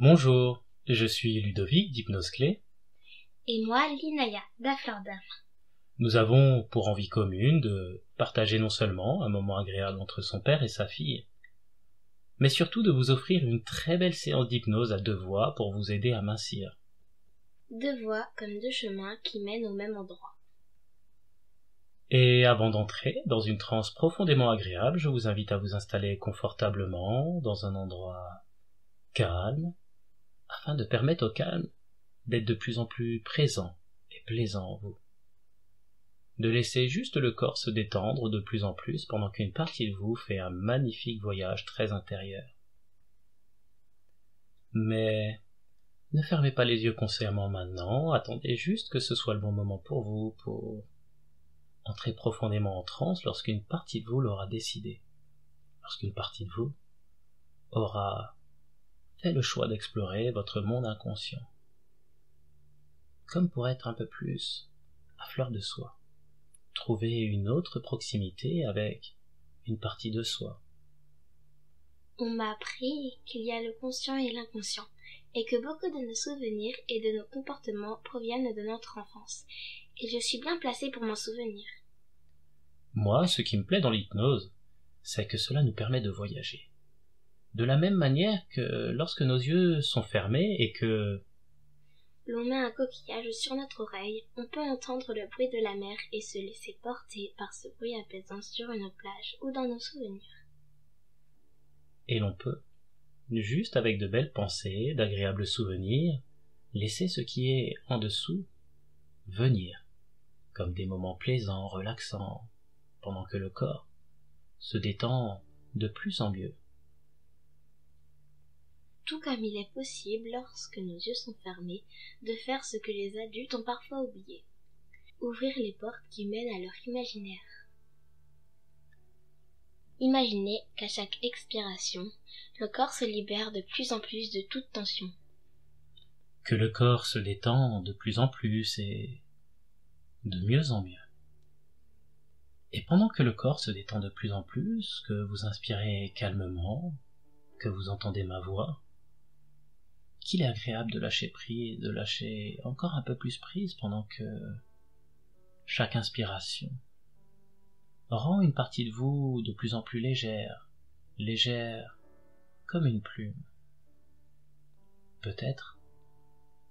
Bonjour, je suis Ludovic d'Hypnose Clé. Et moi, Linaya, d'Aflordam. Nous avons pour envie commune de partager non seulement un moment agréable entre son père et sa fille, mais surtout de vous offrir une très belle séance d'hypnose à deux voix pour vous aider à mincir. Deux voies comme deux chemins qui mènent au même endroit. Et avant d'entrer dans une transe profondément agréable, je vous invite à vous installer confortablement dans un endroit calme, afin de permettre au calme d'être de plus en plus présent et plaisant en vous. De laisser juste le corps se détendre de plus en plus pendant qu'une partie de vous fait un magnifique voyage très intérieur. Mais ne fermez pas les yeux consciemment maintenant, attendez juste que ce soit le bon moment pour vous, pour entrer profondément en transe lorsqu'une partie de vous l'aura décidé, lorsqu'une partie de vous aura fait le choix d'explorer votre monde inconscient, comme pour être un peu plus à fleur de soi, trouver une autre proximité avec une partie de soi. On m'a appris qu'il y a le conscient et l'inconscient, et que beaucoup de nos souvenirs et de nos comportements proviennent de notre enfance, et je suis bien placée pour m'en souvenir. Moi, ce qui me plaît dans l'hypnose, c'est que cela nous permet de voyager. De la même manière que lorsque nos yeux sont fermés et que L'on met un coquillage sur notre oreille, on peut entendre le bruit de la mer et se laisser porter par ce bruit apaisant sur une plage ou dans nos souvenirs. et l'on peut, juste avec de belles pensées, d'agréables souvenirs, laisser ce qui est en dessous venir, comme des moments plaisants, relaxants, pendant que le corps se détend de plus en mieux. Tout comme il est possible, lorsque nos yeux sont fermés, de faire ce que les adultes ont parfois oublié. Ouvrir les portes qui mènent à leur imaginaire. Imaginez qu'à chaque expiration, le corps se libère de plus en plus de toute tension. Que le corps se détend de plus en plus et de mieux en mieux. Et pendant que le corps se détend de plus en plus, que vous inspirez calmement, que vous entendez ma voix, qu'il est agréable de lâcher prise, de lâcher encore un peu plus prise pendant que chaque inspiration rend une partie de vous de plus en plus légère, légère comme une plume. Peut-être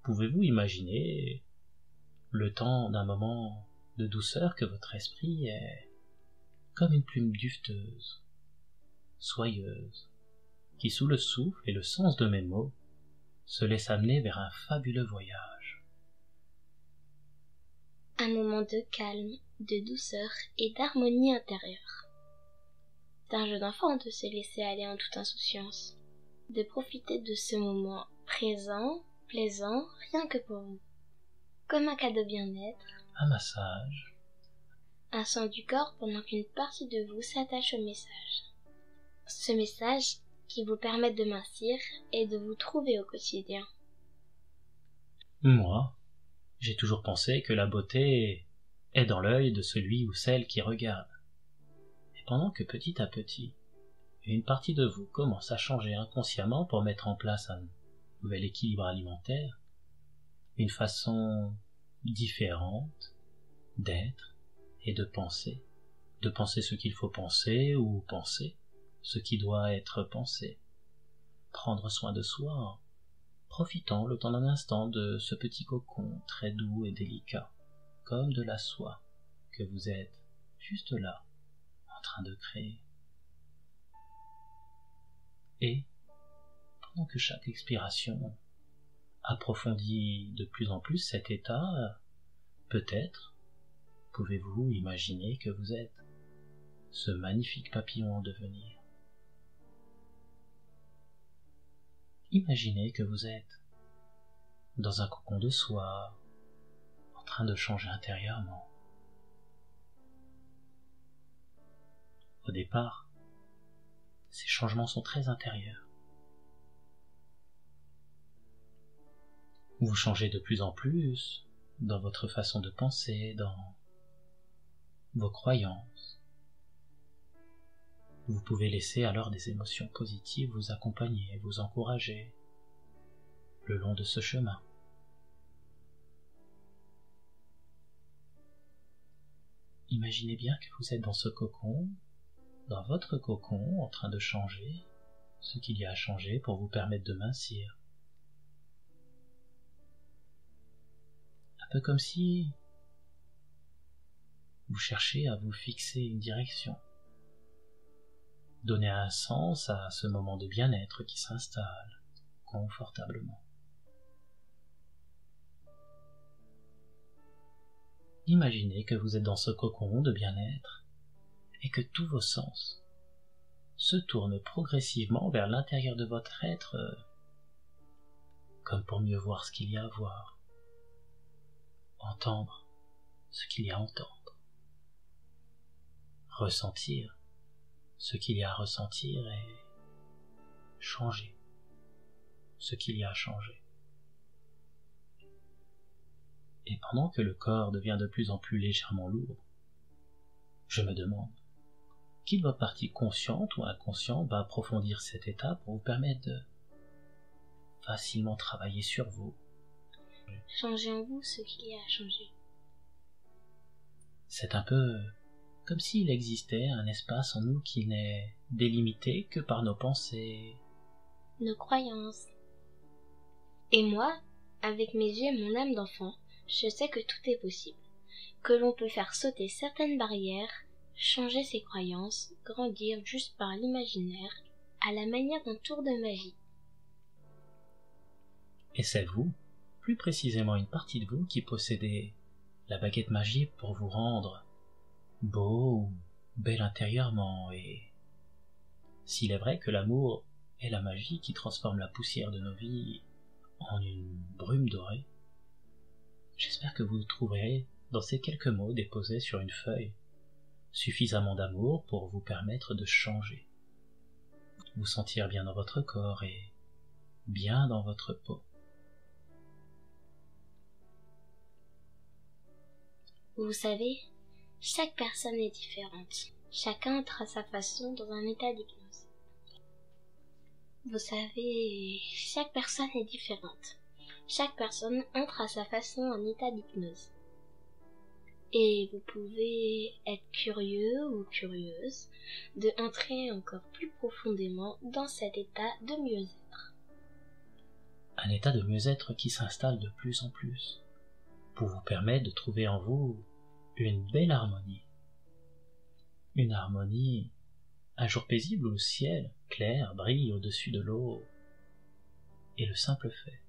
pouvez-vous imaginer le temps d'un moment de douceur que votre esprit est comme une plume duveteuse, soyeuse, qui sous le souffle et le sens de mes mots se laisse amener vers un fabuleux voyage. Un moment de calme, de douceur et d'harmonie intérieure. C'est un jeu d'enfant de se laisser aller en toute insouciance, de profiter de ce moment présent, plaisant, rien que pour vous. Comme un cadeau bien-être, Un massage, un son du corps pendant qu'une partie de vous s'attache au message. Ce message qui vous permet de mincir et de vous trouver au quotidien. moi, j'ai toujours pensé que la beauté est dans l'œil de celui ou celle qui regarde. Et pendant que petit à petit, une partie de vous commence à changer inconsciemment pour mettre en place un nouvel équilibre alimentaire, une façon différente d'être et de penser ce qu'il faut penser ou penser ce qui doit être pensé, prendre soin de soi, profitant le temps d'un instant de ce petit cocon très doux et délicat, comme de la soie que vous êtes juste là, en train de créer. Et, pendant que chaque expiration approfondit de plus en plus cet état, peut-être pouvez-vous imaginer que vous êtes ce magnifique papillon en devenir. Imaginez que vous êtes dans un cocon de soie, en train de changer intérieurement. Au départ, ces changements sont très intérieurs. Vous changez de plus en plus dans votre façon de penser, dans vos croyances. Vous pouvez laisser alors des émotions positives vous accompagner, vous encourager. le long de ce chemin. Imaginez bien que vous êtes dans ce cocon, dans votre cocon, en train de changer ce qu'il y a à changer pour vous permettre de mincir. Un peu comme si vous cherchez à vous fixer une direction, donner un sens à ce moment de bien-être qui s'installe confortablement. Imaginez que vous êtes dans ce cocon de bien-être et que tous vos sens se tournent progressivement vers l'intérieur de votre être, comme pour mieux voir ce qu'il y a à voir, entendre ce qu'il y a à entendre, ressentir ce qu'il y a à ressentir et changer ce qu'il y a à changer. Et pendant que le corps devient de plus en plus légèrement lourd, je me demande qui de votre partie consciente ou inconsciente va approfondir cet état pour vous permettre de facilement travailler sur vous. Changez en vous ce qu'il y a à changer. C'est un peu comme s'il existait un espace en nous qui n'est délimité que par nos pensées, Nos croyances. Et moi, avec mes yeux et mon âme d'enfant, je sais que tout est possible, que l'on peut faire sauter certaines barrières, changer ses croyances, grandir juste par l'imaginaire, à la manière d'un tour de magie. Et c'est vous, plus précisément une partie de vous qui possédez la baguette magique pour vous rendre beau ou belle intérieurement. Et s'il est vrai que l'amour est la magie qui transforme la poussière de nos vies en une brume dorée, j'espère que vous trouverez dans ces quelques mots déposés sur une feuille suffisamment d'amour pour vous permettre de changer, vous sentir bien dans votre corps et bien dans votre peau. Vous savez, chaque personne est différente. Chacun entre à sa façon dans un état d'hypnose. Vous savez, chaque personne est différente. Chaque personne entre à sa façon en état d'hypnose. Et vous pouvez être curieux ou curieuse de entrer encore plus profondément dans cet état de mieux-être. Un état de mieux-être qui s'installe de plus en plus, pour vous permettre de trouver en vous une belle harmonie. Une harmonie, un jour paisible où le ciel clair brille au-dessus de l'eau, et le simple fait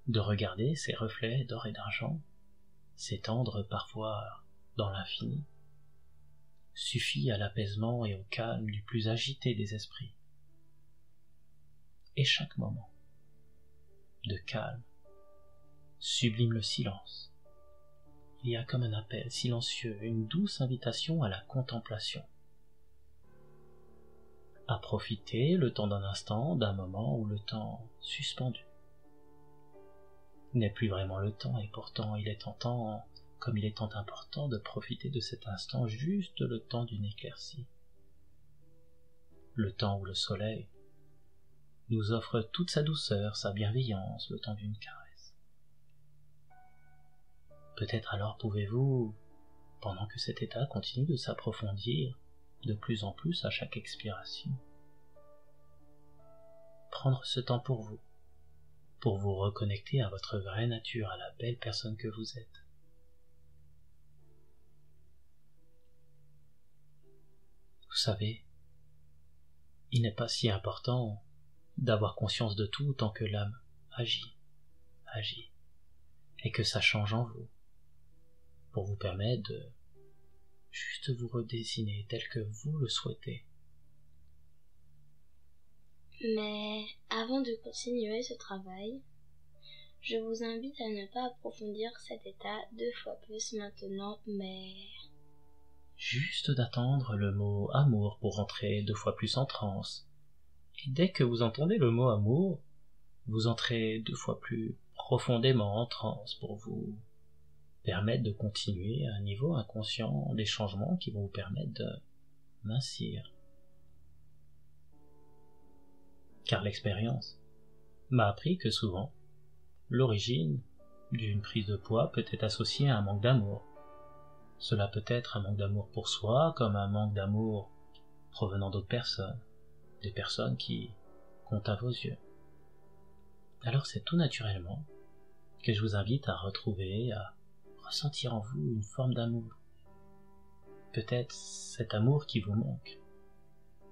de regarder ces reflets d'or et d'argent s'étendre parfois dans l'infini suffit à l'apaisement et au calme du plus agité des esprits. Et chaque moment de calme sublime le silence. Il y a comme un appel silencieux, une douce invitation à la contemplation, à profiter le temps d'un instant, d'un moment où le temps suspendu n'est plus vraiment le temps, et pourtant il est tentant, comme il est tant important de profiter de cet instant, juste le temps d'une éclaircie, le temps où le soleil nous offre toute sa douceur, sa bienveillance, le temps d'une caresse. Peut-être alors pouvez-vous, pendant que cet état continue de s'approfondir de plus en plus à chaque expiration, prendre ce temps pour vous reconnecter à votre vraie nature, à la belle personne que vous êtes. Vous savez, il n'est pas si important d'avoir conscience de tout tant que l'âme agit, et que ça change en vous, pour vous permettre de juste vous redessiner tel que vous le souhaitez. Mais avant de continuer ce travail, je vous invite à ne pas approfondir cet état 2 fois plus maintenant, mais juste d'attendre le mot amour pour rentrer 2 fois plus en transe. Et dès que vous entendez le mot amour, vous entrez 2 fois plus profondément en transe pour vous permettre de continuer à un niveau inconscient des changements qui vont vous permettre de mincir. Car l'expérience m'a appris que souvent, l'origine d'une prise de poids peut être associée à un manque d'amour. Cela peut être un manque d'amour pour soi, comme un manque d'amour provenant d'autres personnes, des personnes qui comptent à vos yeux. Alors c'est tout naturellement que je vous invite à retrouver, à ressentir en vous une forme d'amour. Peut-être cet amour qui vous manque.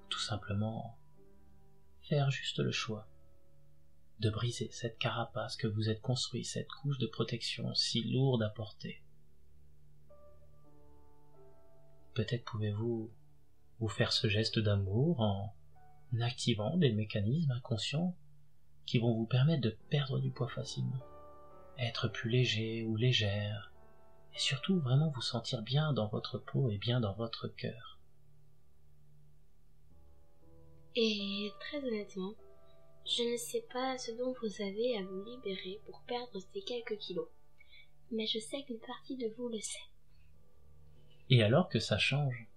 Tout simplement faire juste le choix de briser cette carapace que vous êtes construit, cette couche de protection si lourde à porter. Peut-être pouvez-vous vous faire ce geste d'amour en activant des mécanismes inconscients qui vont vous permettre de perdre du poids facilement, être plus léger ou légère, et surtout vraiment vous sentir bien dans votre peau et bien dans votre cœur. Et très honnêtement, je ne sais pas ce dont vous avez à vous libérer pour perdre ces quelques kilos, mais je sais qu'une partie de vous le sait. Et alors que ça change,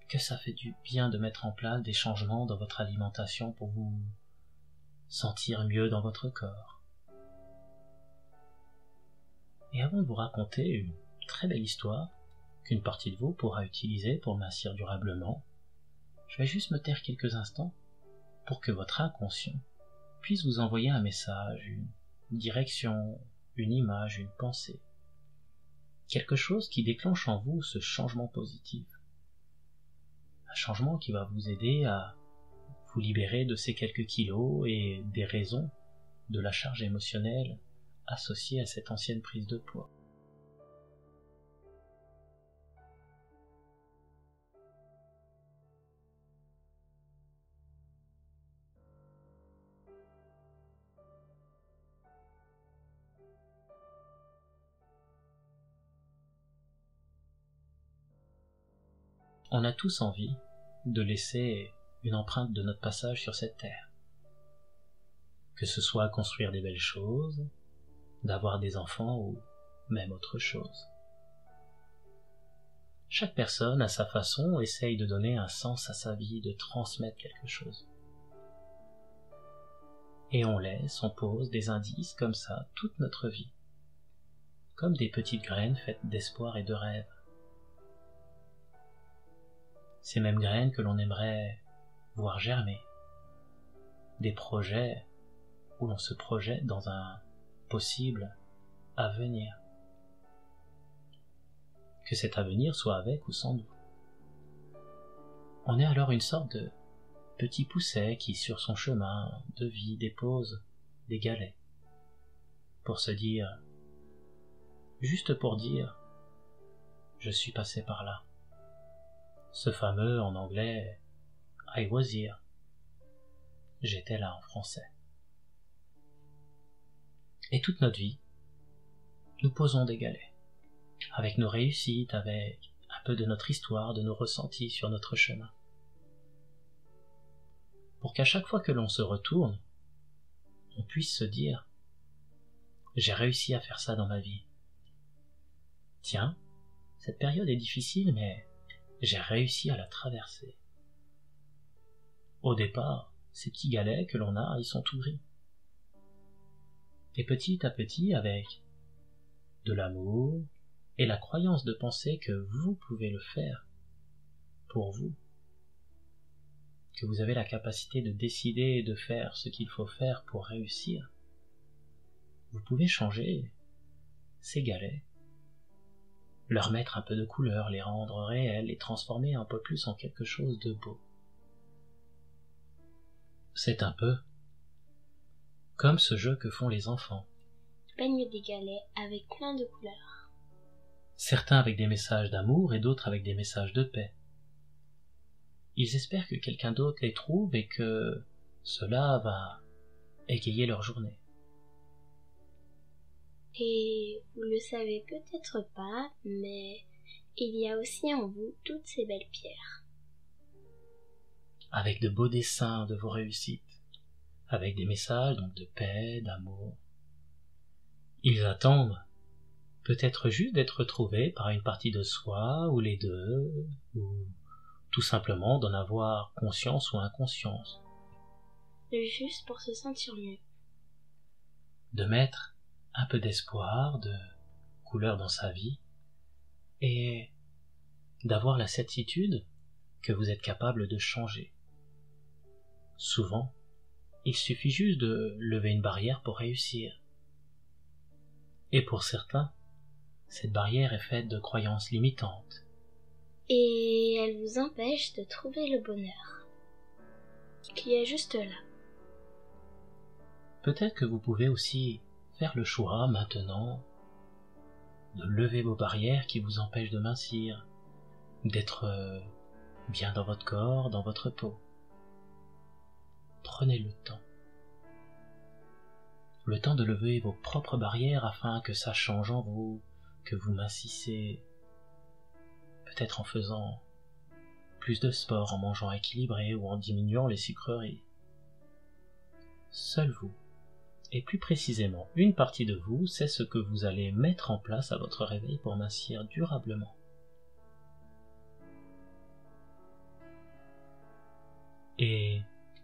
que ça fait du bien de mettre en place des changements dans votre alimentation pour vous sentir mieux dans votre corps. Et avant de vous raconter une très belle histoire qu'une partie de vous pourra utiliser pour mincir durablement, je vais juste me taire quelques instants pour que votre inconscient puisse vous envoyer un message, une direction, une image, une pensée. Quelque chose qui déclenche en vous ce changement positif. Un changement qui va vous aider à vous libérer de ces quelques kilos et des raisons de la charge émotionnelle associée à cette ancienne prise de poids. On a tous envie de laisser une empreinte de notre passage sur cette terre. Que ce soit construire des belles choses, d'avoir des enfants ou même autre chose. Chaque personne, à sa façon, essaye de donner un sens à sa vie, de transmettre quelque chose. Et on pose des indices comme ça toute notre vie, comme des petites graines faites d'espoir et de rêve. Ces mêmes graines que l'on aimerait voir germer, des projets où l'on se projette dans un possible avenir. Que cet avenir soit avec ou sans nous. On est alors une sorte de petit pousset qui, sur son chemin de vie, dépose des galets. Pour se dire, juste pour dire, je suis passé par là. Ce fameux, en anglais, I was here. J'étais là en français. Et toute notre vie, nous posons des galets. Avec nos réussites, avec un peu de notre histoire, de nos ressentis sur notre chemin. Pour qu'à chaque fois que l'on se retourne, on puisse se dire « J'ai réussi à faire ça dans ma vie. Tiens, cette période est difficile, mais j'ai réussi à la traverser. » Au départ, ces petits galets que l'on a, ils sont tout gris. Et petit à petit, avec de l'amour et la croyance de penser que vous pouvez le faire pour vous, que vous avez la capacité de décider et de faire ce qu'il faut faire pour réussir, vous pouvez changer ces galets, leur mettre un peu de couleur, les rendre réels, les transformer un peu plus en quelque chose de beau. C'est un peu comme ce jeu que font les enfants. Peignent des galets avec plein de couleurs. Certains avec des messages d'amour et d'autres avec des messages de paix. Ils espèrent que quelqu'un d'autre les trouve et que cela va égayer leur journée. Et vous le savez peut-être pas, mais il y a aussi en vous toutes ces belles pierres. Avec de beaux dessins de vos réussites, avec des messages donc de paix, d'amour. Ils attendent peut-être juste d'être retrouvés par une partie de soi, ou les deux, ou tout simplement d'en avoir conscience ou inconscience. Juste pour se sentir mieux. de mettre un peu d'espoir, de couleur dans sa vie, et d'avoir la certitude que vous êtes capable de changer. Souvent, il suffit juste de lever une barrière pour réussir. Et pour certains, cette barrière est faite de croyances limitantes. Et elle vous empêche de trouver le bonheur qui est juste là. Peut-être que vous pouvez aussi faire le choix maintenant de lever vos barrières qui vous empêchent de mincir, d'être bien dans votre corps, dans votre peau. Prenez le temps. Le temps de lever vos propres barrières afin que ça change en vous, que vous mincissez, peut-être en faisant plus de sport, en mangeant équilibré ou en diminuant les sucreries. Seul vous, et plus précisément une partie de vous, sait ce que vous allez mettre en place à votre réveil pour mincir durablement. Et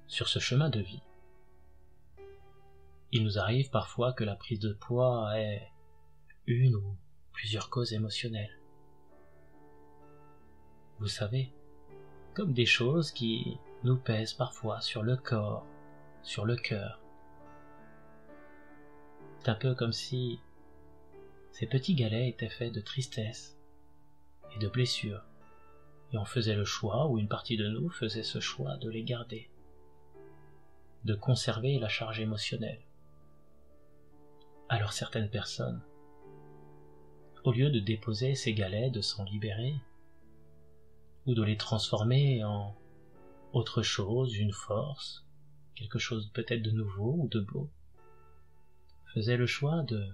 sur ce chemin de vie, il nous arrive parfois que la prise de poids ait une ou plusieurs causes émotionnelles. Vous savez, comme des choses qui nous pèsent parfois sur le corps, sur le cœur. C'est un peu comme si ces petits galets étaient faits de tristesse et de blessures, et on faisait le choix, ou une partie de nous faisait ce choix de les garder, de conserver la charge émotionnelle. Alors certaines personnes, au lieu de déposer ces galets, de s'en libérer, ou de les transformer en autre chose, une force, quelque chose peut-être de nouveau ou de beau, faisaient le choix de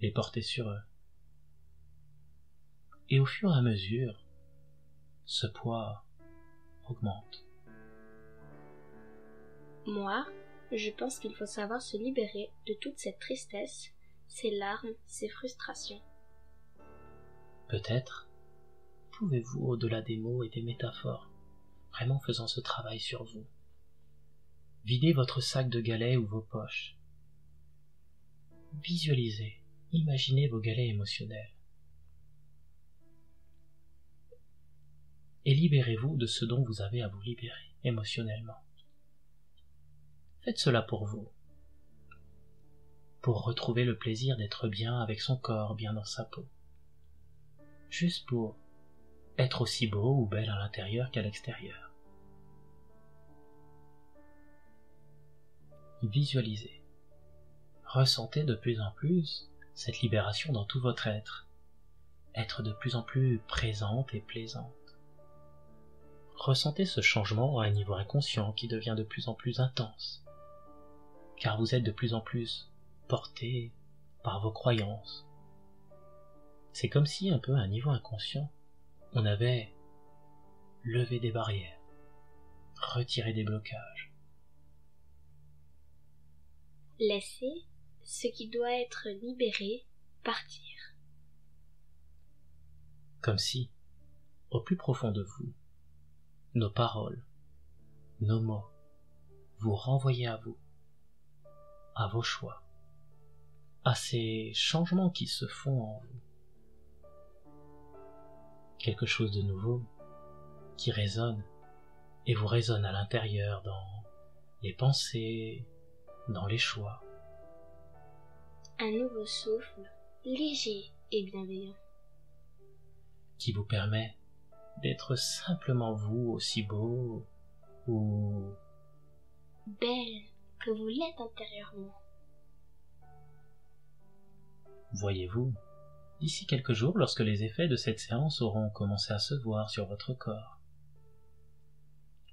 les porter sur eux. Et au fur et à mesure, ce poids augmente. Moi, je pense qu'il faut savoir se libérer de toute cette tristesse, ces larmes, ces frustrations. Peut-être pouvez-vous, au-delà des mots et des métaphores, vraiment faisant ce travail sur vous, vider votre sac de galets ou vos poches. Visualisez, imaginez vos galets émotionnels. Et libérez-vous de ce dont vous avez à vous libérer émotionnellement. Faites cela pour vous, pour retrouver le plaisir d'être bien avec son corps, bien dans sa peau. Juste pour être aussi beau ou belle à l'intérieur qu'à l'extérieur. Visualisez. Ressentez de plus en plus cette libération dans tout votre être. Être de plus en plus présente et plaisante. Ressentez ce changement à un niveau inconscient qui devient de plus en plus intense. Car vous êtes de plus en plus porté par vos croyances. C'est comme si, un peu à un niveau inconscient, on avait levé des barrières, retiré des blocages. Laissez ce qui doit être libéré partir. Comme si, au plus profond de vous, nos paroles, nos mots, vous renvoyaient à vous, à vos choix, à ces changements qui se font en vous. Quelque chose de nouveau qui résonne et vous résonne à l'intérieur dans les pensées, dans les choix. Un nouveau souffle, léger et bienveillant. Qui vous permet d'être simplement vous, aussi beau ou belle que vous l'êtes intérieurement. Voyez-vous, d'ici quelques jours, lorsque les effets de cette séance auront commencé à se voir sur votre corps,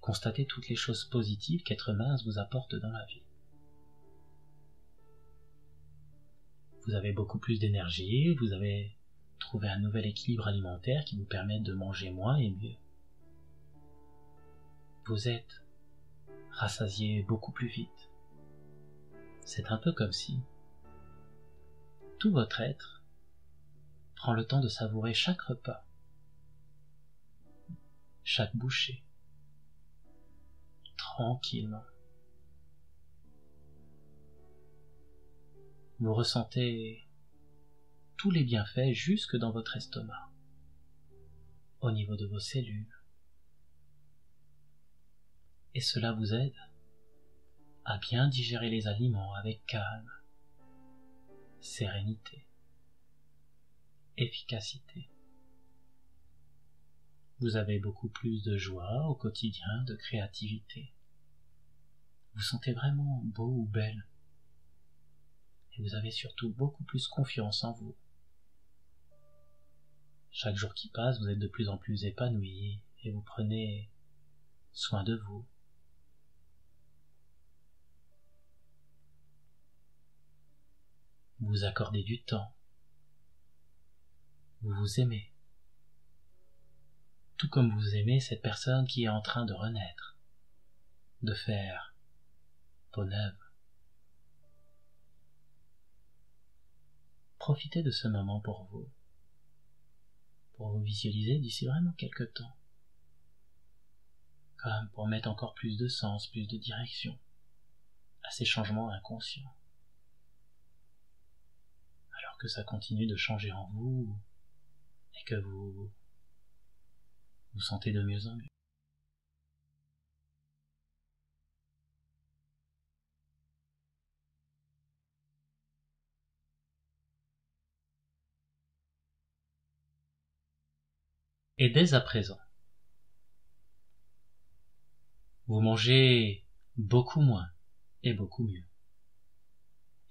constatez toutes les choses positives qu'être mince vous apporte dans la vie. Vous avez beaucoup plus d'énergie, vous avez trouvé un nouvel équilibre alimentaire qui vous permet de manger moins et mieux. Vous êtes rassasié beaucoup plus vite. C'est un peu comme si tout votre être prend le temps de savourer chaque repas, chaque bouchée, tranquillement. vous ressentez tous les bienfaits jusque dans votre estomac, au niveau de vos cellules. Et cela vous aide à bien digérer les aliments avec calme, sérénité, efficacité. Vous avez beaucoup plus de joie au quotidien, de créativité. Vous sentez vraiment beau ou belle. Et vous avez surtout beaucoup plus confiance en vous. Chaque jour qui passe, vous êtes de plus en plus épanoui et vous prenez soin de vous. Vous vous accordez du temps. Vous vous aimez. Tout comme vous aimez cette personne qui est en train de renaître, de faire peau neuve. Profitez de ce moment pour vous visualiser d'ici vraiment quelque temps, comme pour mettre encore plus de sens, plus de direction à ces changements inconscients. Alors que ça continue de changer en vous et que vous vous sentez de mieux en mieux. Et dès à présent, vous mangez beaucoup moins et beaucoup mieux.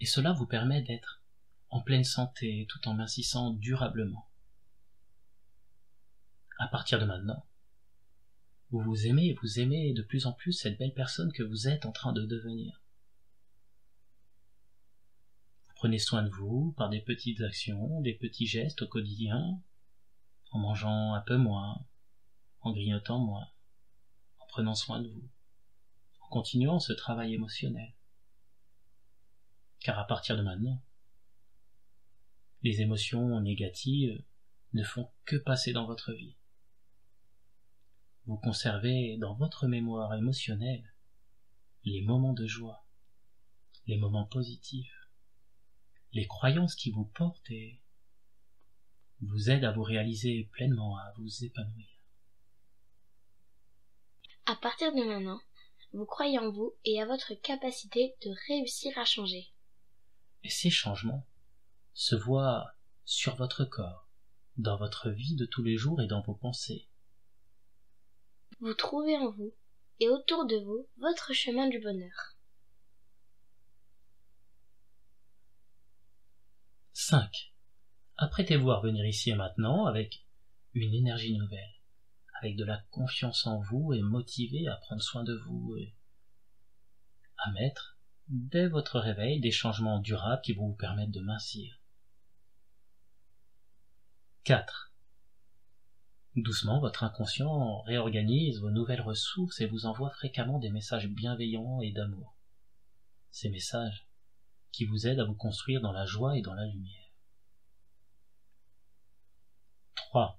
Et cela vous permet d'être en pleine santé tout en mincissant durablement. À partir de maintenant, vous vous aimez et vous aimez de plus en plus cette belle personne que vous êtes en train de devenir. Vous prenez soin de vous par des petites actions, des petits gestes au quotidien, en mangeant un peu moins, en grignotant moins, en prenant soin de vous, en continuant ce travail émotionnel. Car à partir de maintenant, les émotions négatives ne font que passer dans votre vie. Vous conservez dans votre mémoire émotionnelle les moments de joie, les moments positifs, les croyances qui vous portent et vous aident à vous réaliser pleinement, à vous épanouir. À partir de maintenant, vous croyez en vous et à votre capacité de réussir à changer. Et ces changements se voient sur votre corps, dans votre vie de tous les jours et dans vos pensées. Vous trouvez en vous et autour de vous votre chemin du bonheur. 5. Apprêtez-vous à revenir ici et maintenant avec une énergie nouvelle, avec de la confiance en vous et motivé à prendre soin de vous et à mettre, dès votre réveil, des changements durables qui vont vous permettre de mincir. 4. Doucement, votre inconscient réorganise vos nouvelles ressources et vous envoie fréquemment des messages bienveillants et d'amour. Ces messages qui vous aident à vous construire dans la joie et dans la lumière. 3.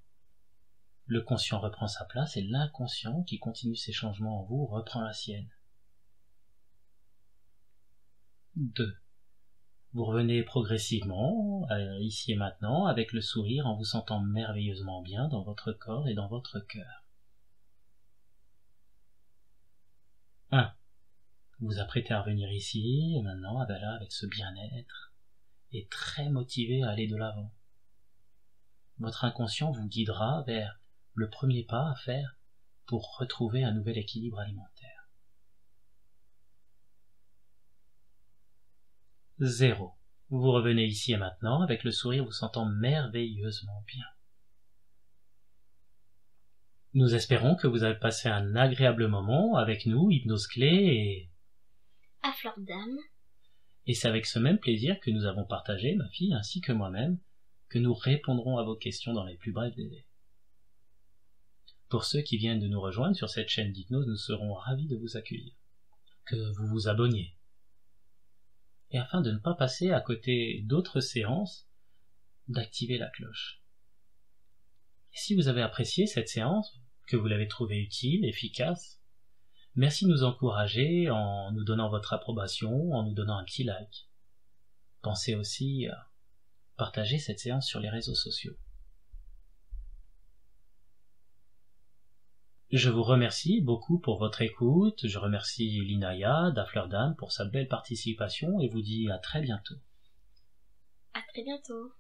Le conscient reprend sa place et l'inconscient qui continue ses changements en vous reprend la sienne. 2. Vous revenez progressivement, ici et maintenant, avec le sourire en vous sentant merveilleusement bien dans votre corps et dans votre cœur. 1. Vous vous apprêtez à revenir ici et maintenant, avec ce bien-être, et très motivé à aller de l'avant. Votre inconscient vous guidera vers le premier pas à faire pour retrouver un nouvel équilibre alimentaire. 0. Vous revenez ici et maintenant avec le sourire vous sentant merveilleusement bien. Nous espérons que vous avez passé un agréable moment avec nous, Hypnose Clé, et à fleur d'âme. Et c'est avec ce même plaisir que nous avons partagé, ma fille ainsi que moi-même, que nous répondrons à vos questions dans les plus brefs délais. Pour ceux qui viennent de nous rejoindre sur cette chaîne d'hypnose, nous serons ravis de vous accueillir. Que vous vous abonniez. Et afin de ne pas passer à côté d'autres séances, d'activer la cloche. Et si vous avez apprécié cette séance, que vous l'avez trouvée utile, efficace, merci de nous encourager en nous donnant votre approbation, en nous donnant un petit like. pensez aussi à partager cette séance sur les réseaux sociaux. Je vous remercie beaucoup pour votre écoute, je remercie Linaya d'Afleur d'âme pour sa belle participation et vous dis à très bientôt. À très bientôt.